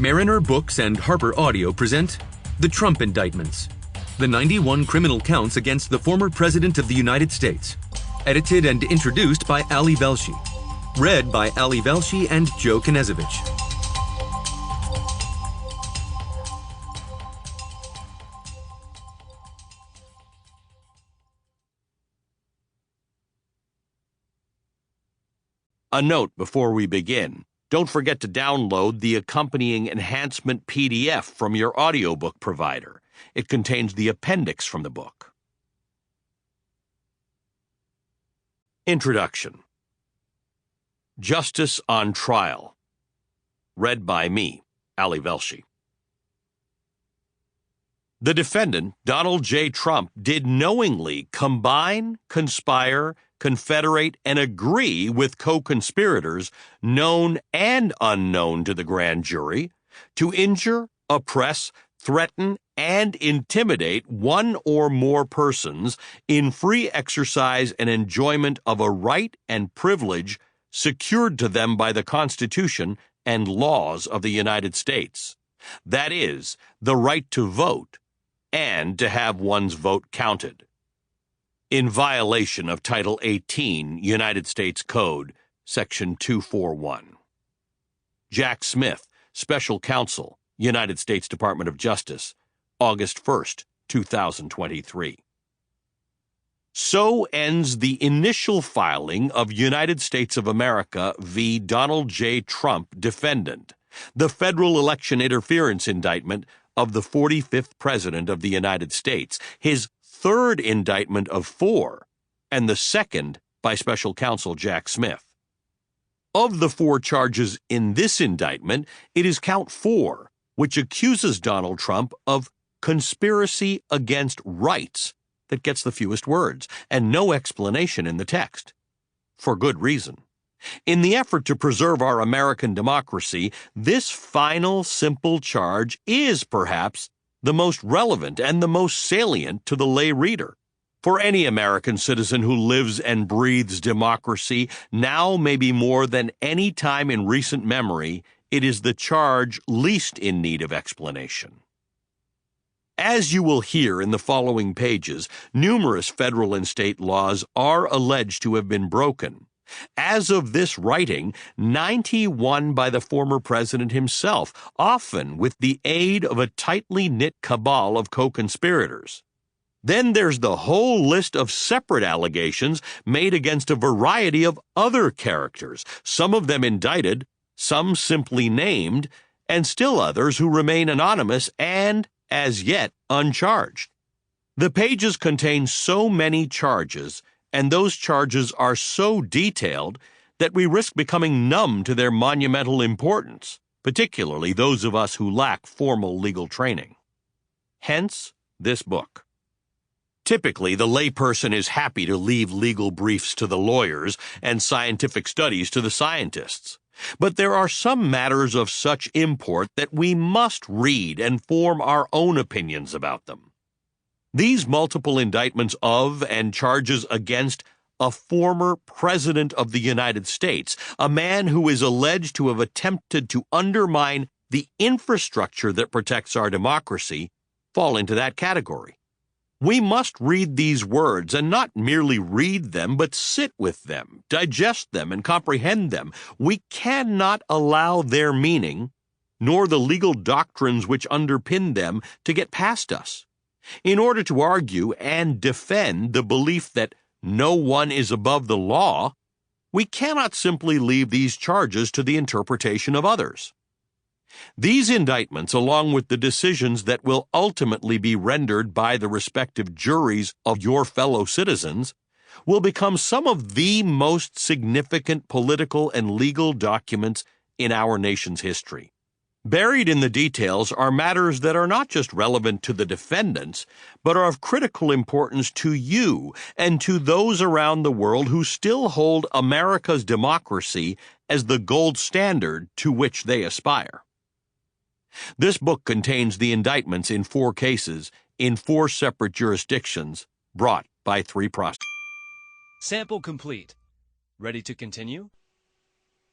Mariner Books and HarperAudio present the Trump Indictments, the 91 criminal counts against the former President of the United States, edited and introduced by Ali Velshi, read by Ali Velshi and Joe Knezevich. A note before we begin. Don't forget to download the accompanying enhancement PDF from your audiobook provider. It contains the appendix from the book. Introduction. Justice on Trial. Read by me, Ali Velshi. The defendant, Donald J. Trump, did knowingly combine, conspire, confederate, and agree with co-conspirators, known and unknown to the grand jury, to injure, oppress, threaten, and intimidate one or more persons in free exercise and enjoyment of a right and privilege secured to them by the Constitution and laws of the United States. That is, the right to vote and to have one's vote counted. In violation of Title 18, United States Code, Section 241. Jack Smith, Special Counsel, United States Department of Justice, August 1st, 2023. So ends the initial filing of United States of America v. Donald J. Trump, defendant, the federal election interference indictment of the 45th President of the United States, his third indictment of 4, and the second by Special Counsel Jack Smith. Of the 4 charges in this indictment, it is count 4, which accuses Donald Trump of conspiracy against rights, that gets the fewest words, and no explanation in the text. For good reason. In the effort to preserve our American democracy, this final simple charge is perhaps the most relevant and the most salient to the lay reader. For any American citizen who lives and breathes democracy, now maybe more than any time in recent memory, it is the charge least in need of explanation. As you will hear in the following pages, numerous federal and state laws are alleged to have been broken. As of this writing, 91 by the former president himself, often with the aid of a tightly knit cabal of co-conspirators. Then there's the whole list of separate allegations made against a variety of other characters, some of them indicted, some simply named, and still others who remain anonymous and, as yet, uncharged. The pages contain so many charges, and those charges are so detailed that we risk becoming numb to their monumental importance, particularly those of us who lack formal legal training. Hence, this book. Typically, the layperson is happy to leave legal briefs to the lawyers and scientific studies to the scientists. But there are some matters of such import that we must read and form our own opinions about them. These multiple indictments of and charges against a former President of the United States, a man who is alleged to have attempted to undermine the infrastructure that protects our democracy, fall into that category. We must read these words and not merely read them, but sit with them, digest them, and comprehend them. We cannot allow their meaning, nor the legal doctrines which underpin them, to get past us. In order to argue and defend the belief that no one is above the law, we cannot simply leave these charges to the interpretation of others. These indictments, along with the decisions that will ultimately be rendered by the respective juries of your fellow citizens, will become some of the most significant political and legal documents in our nation's history. Buried in the details are matters that are not just relevant to the defendants, but are of critical importance to you and to those around the world who still hold America's democracy as the gold standard to which they aspire. This book contains the indictments in 4 cases in 4 separate jurisdictions brought by 3 prosecutors. Sample complete. Ready to continue?